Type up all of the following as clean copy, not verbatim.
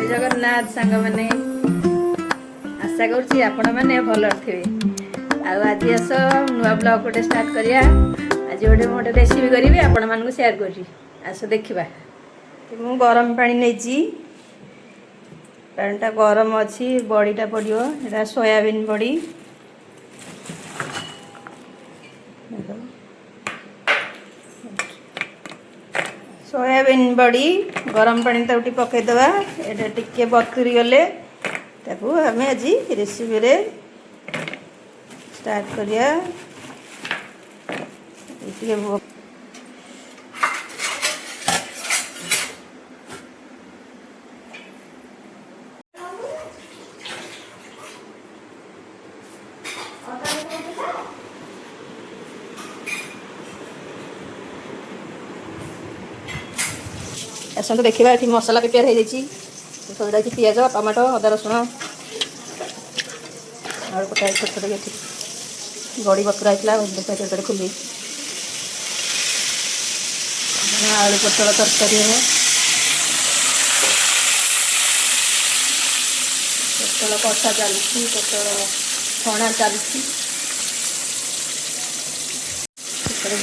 जगन्नाथ सांग मैंने आशा करुँची आपण मैंने भल थे। आज आस नुआ ब्लॉग गोटे स्टार्ट करिया। आज गोटे मोटे रेसिपी करी आपण मानक शेयर करी आस देखा। मु गरम पानी नहीं पानीटा गरम अच्छी बड़ीटा पड़ो एटा सोयाबीन बड़ी सोयाबीन बड़ी गरम पानी ताकि पकईदे एटा टिके बतुरी गले ताकू आम आज रेसिपी रे स्टार्ट करिया। आसतु देखा ये मसला प्रिपेयर हो जाए पिज टमाटो अदा रसुण आलू कटा छोट छोट ये बड़ी बतुरा होता खुली आलू पटल तरकारी है पटल कषा चलती पटल छणा चलती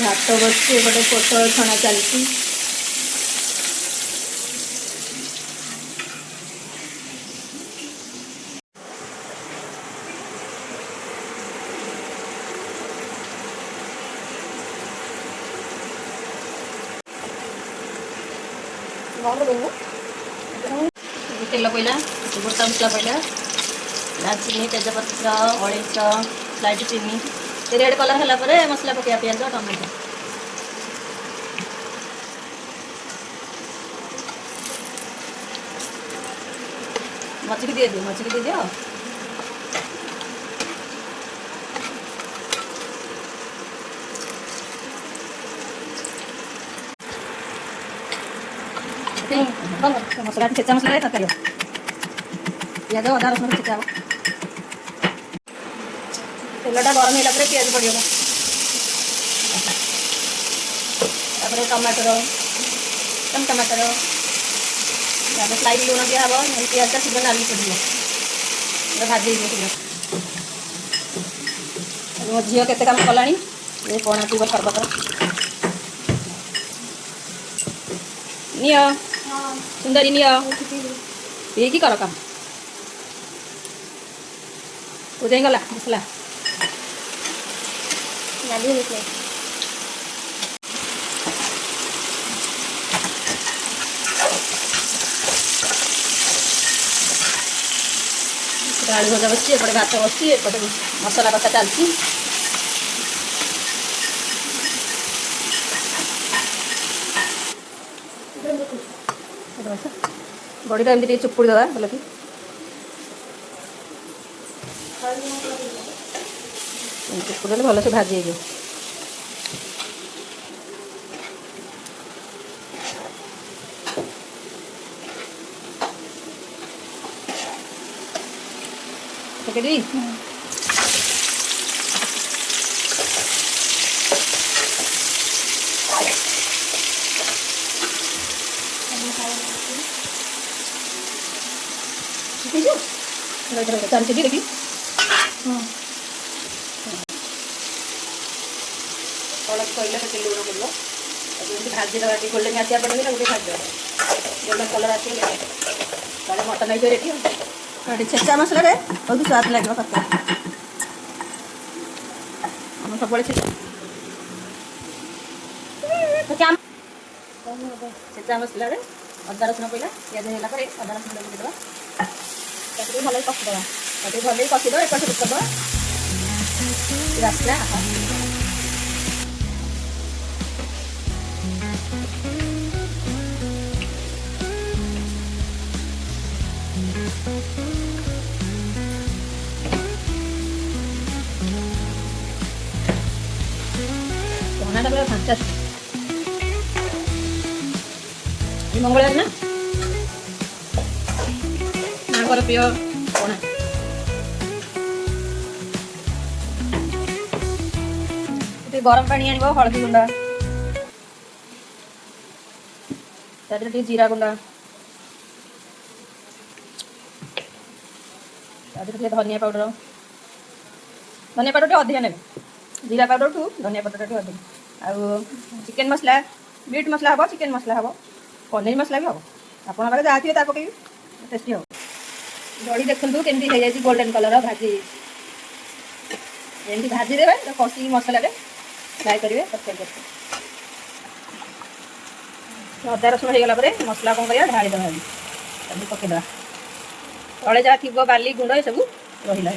भात बच्चे गोटे पटल छणा चलती। तेल पड़ा गोटा मसला पड़ा दालचीनी तेजपत्र अड़ेच स्लाइट चीनी रेड कलर है मसला पकड़ा पिज टमाटो मचिकी दे दियो मसला छेचा मसला तरकारी पिज अदा रसुण छेचा तेलटा गरम होगा पिज पड़ो टमाटर टमाटर स्लाइड लुण दिहब पिजटा शीघ्र नाली पड़ो भाजी शीघ्र मो झील केते काम कला पणा पीब सर्बत नियो सुंदरी नियो पी कर काम पूजा गला मसला आलू भजा बस एपटे भात बस एपटे मसला कषा चलती बड़ीटा एमती चुपुड़ी दवा भल कि चुपुड़ी भल से भाजी हो चार के देखी अलग कहले तो लुण पड़ो भाजी दवा गोल्डन आसिया पड़े गोटे भाजी गोल्डन कलर आस मटन आई रेडी छेचा मसला बहुत स्वाद लगे तरकारी आम सब छेचा मसला अदा रसुण पड़ा पिज होगा अदा रसुण पकईदे भल कषिद भल कषिद एपट सेपट कर आसला पणाटा पूरा फैंटास्टिक मंगलवार ना माँ प्रिय पणा गरम पानी आन हलदी गुंडा जीरा गुंडा ଟିକେ ଧନିଆ ପାଉଡ଼ର ଅଧିକା ନେବେ। जीरा पाउडर ठू धनिया पाउडर टे अधिक आउ चिकेन मसला मीट मसला हम चिकेन मसला हम पनीर मसला भी हम आप जहाँ थी पकड़ टेस्टी हम दही देखूँ केमती हो जाए गोल्डन कलर भाजी एमती भाजी देवे कषि मसला फ्राए करेंगे तरकारी करते अदा रसुण हो गला मसला कौन कर ढाड़ी देवा पकईदे तले जहाँ थी बाली गुंड सब रहा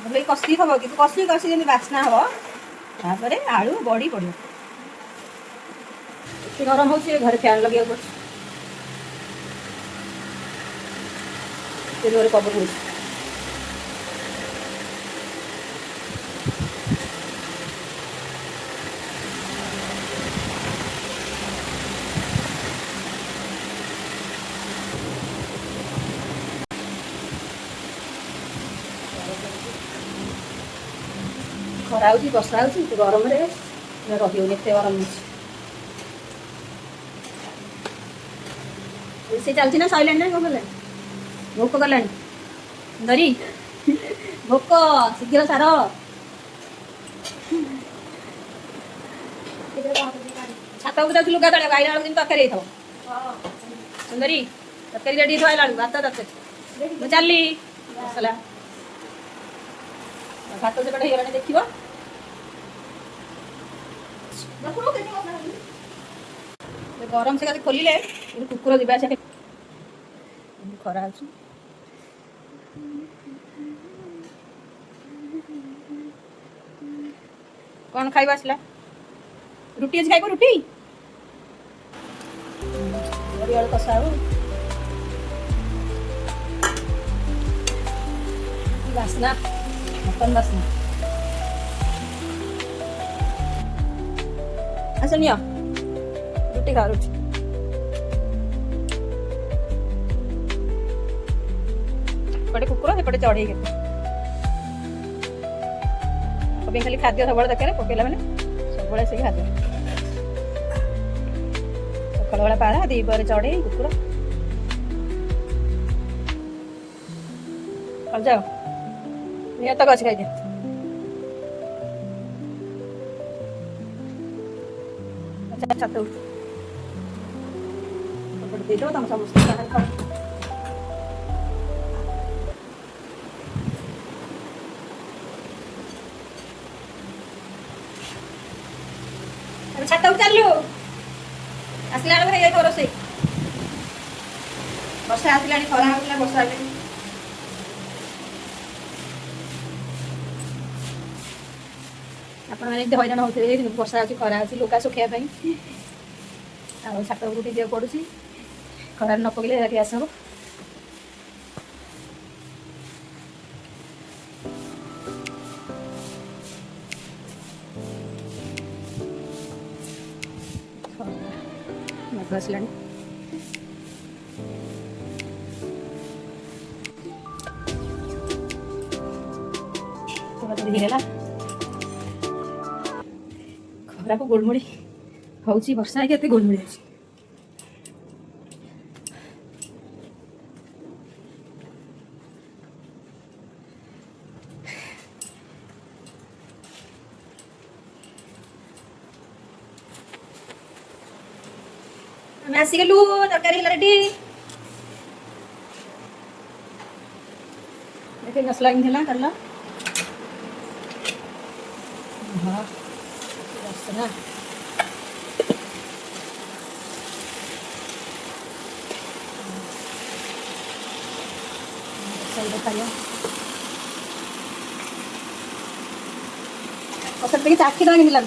भल कषि हम कि कषि कषि जमी बास्ना हम तापर आलू बड़ी पड़ो गरम हो घरे फैन लगे पड़े पवन हो खरा हो बसा हो गरम रही एत गरम से चलती ना सैला ना कौन कला भोक कला दरी भोक शीघ्र सार छात उपरे लुगा तले आईला बेलू तरकारी सुंदरी तरकारी रेडी थो आईला भात तरकारी चलली मसला भात सेपटे हो देखिए गरम से खोलिले कुकुर दिवा खरा कौन खाइबा आसला रुटी आज खाइब रुटी बड़ी कषा हो बास्ना मटन बास्ना आस नियो रुटी खाओ रुटी पटे कुकुर सेपटे चढ़े खाली खाद्य सब दरकार पकड़ा मैंने सब से खाद्य सकाल बेला पाड़ा दीपर चढ़े कुकुर जाओ निहत गछ खाई छात देदेव तुम समस्त छात चलू आसला बेलू रोसे वर्षा आसला खरा होगा वर्षा आप हईराण होते वर्षा अच्छी खरा अच्छी लुगा सुखापी छात उपरू दिए पड़ू खरार न पकड़े ग्यास हम मेघ आसला खरा को गोलमुड़ी हूँ वर्षा है गोलमुड़ी अच्छी आसिगलु तरकारी रेडी देखे मसला इनला कर लो हाँ ना सही खाइए और सब देखिए आखी दागी मिला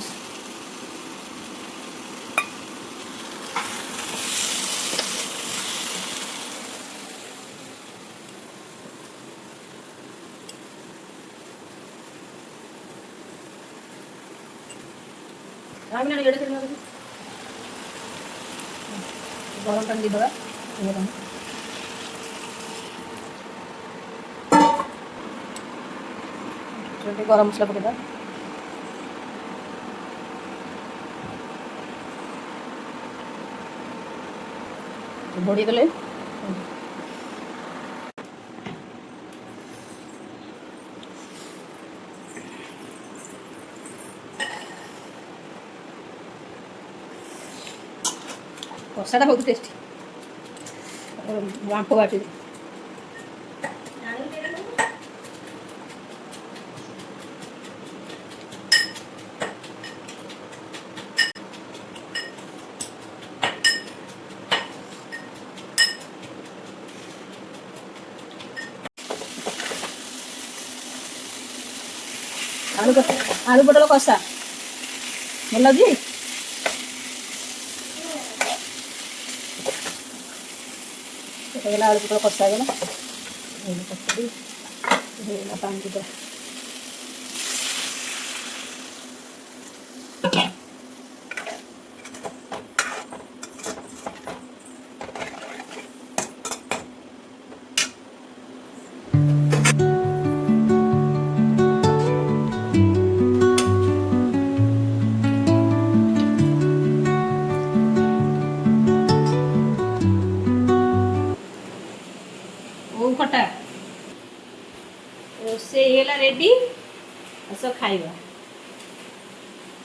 गरम पानी दीदा गरम मसला पकेदा ଘୋଡ଼ି ଦେଲେ କଷାଟା ବହୁତ ଟେଷ୍ଟି। ବାମ୍ଫ ବାଟି ଆଳୁ ପୋଟଳ କଷା ଭଲ ଲାଗୁଛି। ହେଇଗଲା ଆଳୁ ପୋଟଳ କଷା ହେଇଗଲା। ହେଇଗଲା ପାଣି ଟିକେ ଓଉ ଖଟା ରୋଷେଇ ହେଇଗଲା ରେଡି। ଆସ ଖାଇବା।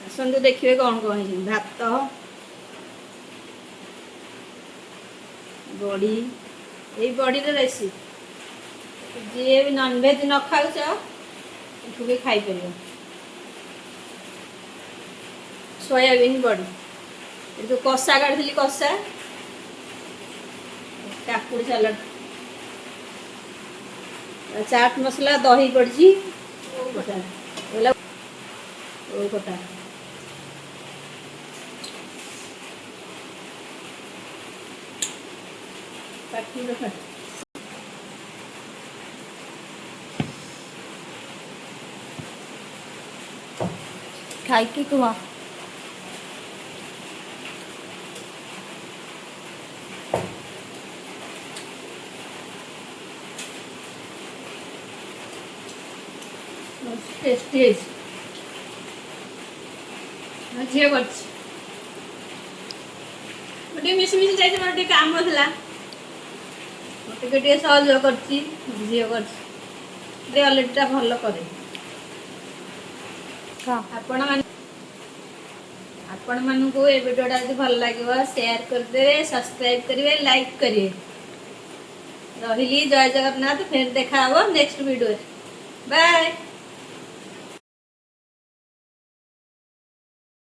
ଆସନ୍ତୁ ଦେଖିବେ କ'ଣ କ'ଣ ହେଇଛି। ଭାତ, ବଡ଼ି, ଏଇ ବଡ଼ିର ରେସିପି ଯିଏ ବି ନନଭେଜ ନ ଖାଉଛ ଏଠୁ ବି ଖାଇପାରିବ। ସୋୟାବିନ୍ ବଡ଼ି, ଏ ଯେଉଁ କଷା କାଢ଼ିଥିଲି କଷା, କାକୁଡ଼ି ସାଲାଡ଼, ଚାଟ୍ ମସଲା, ଦହି ପଡ଼ିଛି, ଓଉ ଖଟା ଓଉ ଖଟା ଖାଇକି କୁହ। टेस्टी ଝିଅ କରିଛି। ଟିକେ ମିଶିମିଶି ଯାଇଛି, ମୋର ଟିକେ କାମ ଥିଲା, ଟିକେ ସହଯୋଗ କରିଛି। ଝିଅ କରିଛି ଟିକେ ଅଲରେଡିଟା ଭଲ କରେ। ଆପଣମାନଙ୍କୁ ଏ ଭିଡ଼ିଓଟା ଯଦି ଭଲ ଲାଗିବ ସେୟାର କରିଦେବେ, ସବସ୍କ୍ରାଇବ୍ କରିବେ, ଲାଇକ୍ କରିବେ। ରହିଲି, ଜୟ ଜଗନ୍ନାଥ। ଫେର ଦେଖା ହବ ନେକ୍ସଟ ଭିଡ଼ିଓରେ। ବାଏ।